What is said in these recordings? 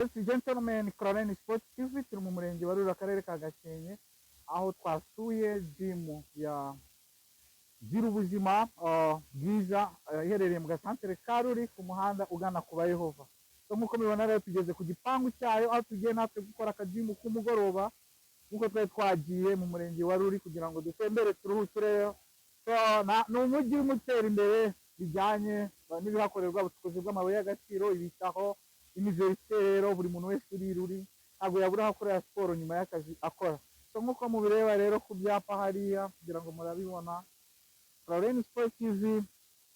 Gentlemen, Crane Sport TV turi mu murenge wa Ruli akarere ka Gakenke aho twasuye gym ya Gira ubuzima bwiza iherereye mu gasantere ka Ruli ku muhanda ugana ku Bayehova. So nkuko mubibona rero tugeze ku gipangu cyayo aho tugiye natwe gukora akajimu k'umugoroba nkuko twari twagiye mu murenge wa Ruli kugira ngo dutembere turuhukireyo. So ni umujyi umutera imbere bijyanye n'ibihakorerwa ubucukuzi bw'amabuye y'agaciro, ibitaho, imiverite. Rero buri muntu wese uri Ruli ntabwo yabura aho akorera siporo nyuma y'akazi akora. So nkuko mubireba rero ku byapa hariya kugira ngo murabibona, Crane Sport TV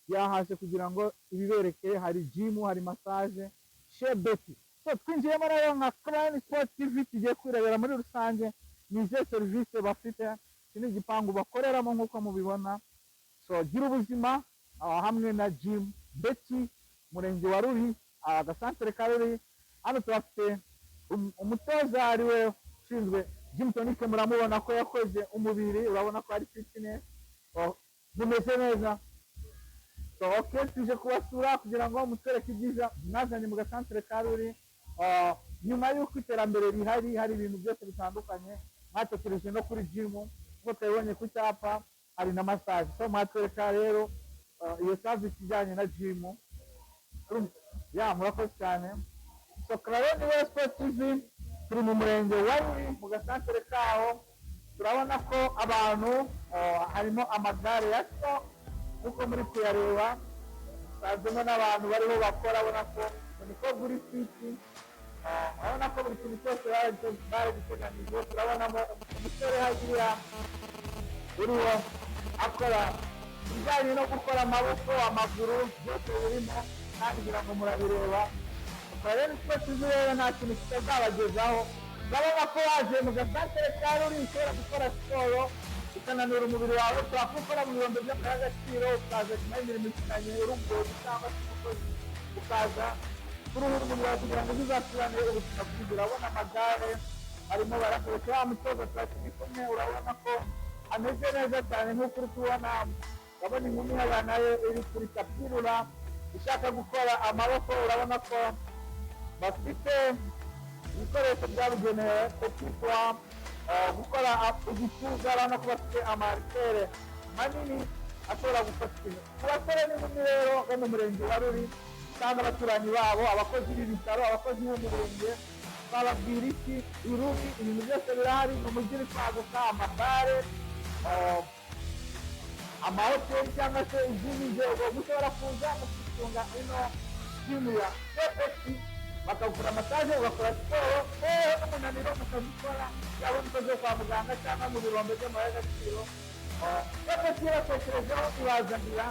yahaje kugira ngo ibibereke. Hari gym, hari massage, shebeti. So twinjiyemo rero nka Crane Sport TV tugiye kwirebera muri rusange ni izihe serivisi bafite. Iki ni igipangu bakoreramo nkuko mubibona. So Gira ubuzima hamwe na gym beti murenge wa Ruli agasantere ka Ruli. Hano turafite umutoza ariwe ushinzwe gym tonic, muramubona ko yakoze umubiri, urabona ko ari fitness bimeze neza. So okay, tuje kubasura kugira ngo mutwereke ibyiza mwazanye mu gasantere ka Ruli. Nyuma y'uko iterambere rihari, hari ibintu byose bitandukanye mwatekereje no kuri gym kuko twabonye ku cyapa hari na massage. So mwatwereka rero iyo service ijyanye na gym. Murakoze cyane. So Crane Sport TV turi mu murenge wa Ruli mu gasantere kaho. Turabona ko abantu harimo amagare ya so nkuko muri kuyareba, hazimo n'abantu bariho bakora, abona ko niko guri fiti. Urabona ko buri kintu cyose bari guteganije. Turabonamo umusore hariya uriho akora ibijyanye no gukora amaboko, amaguru, byose birimo kandi ngira ngo murabireba. Crane Sport TV rero nta kintu kitazabagezaho. Urabona ko waje mu gasantere ka Ruli ushobora gukora siporo ukananura umubiri wawe, turakukora mu birombe by'agaciro, ukaza nyuma y'imirimo itandukanye urumbuye cyangwa se umukozi ukaza kuruhura umubiri wawe kugira ngo uzasibanire ubuzima bwiza. Urabona amagare arimo barakoresha wa mutoza turi kumwe, urabona ko ameze neza cyane nk'uko uri kubona. urabona inkumi hariya nayo iri kuri tapirura ishaka gukora amaboko. urabona ko bafite ibikoresho byabugenewe kwitwa gukora igituza. urabona ko bafite amaritere manini ashobora gufata ikintu. ku basore n'inkumi rero bo mu murenge wa Ruli cyangwa abaturanyi babo, abakozi b'ibitaro, abakozi b'umurenge, bababwira iki? Ruli ibintu byose birahari. ni umujyi uri kwaguka, amabare, amahoteli cyangwa se izindi nzego mushobora kuza mukitunga ino gym ya Shebeti bakagukora massage, ugakora siporo n'umunaniro mukabikora, yaba umukozi wo kwa muganga cyangwa mu birombe by'amabuye y'agaciro. Shebeti yabatekerejeho ibazanira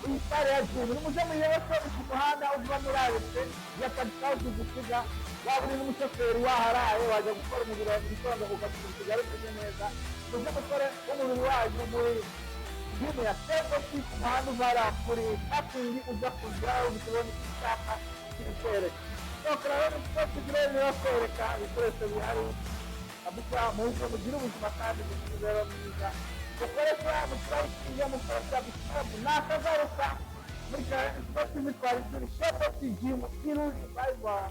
iyi sare ya gym. nimuze muyirebe ko ku muhanda uva muri arete yakabikaho tugusiga, waba uri n'umushoferi waharaye wajya gukora umubiri wawe mu gitondo ugasiga bimeze neza. muze mukore umubiri wanyu muri gym ya Shebeti ku muhanda uvara kuri parking ujya kujyaho ukabona icyapa kibikwereka. Crane Sport TV rero irakwereka ibikoresho bihari kabisa muze mugire ubuzima kandi mugire imibereho myiza. mukoresha muturayikinga mukoresha bisiramu nakagaruka muri Crane Sport TV twari turi Shebeti gym i Ruli. Bye bye.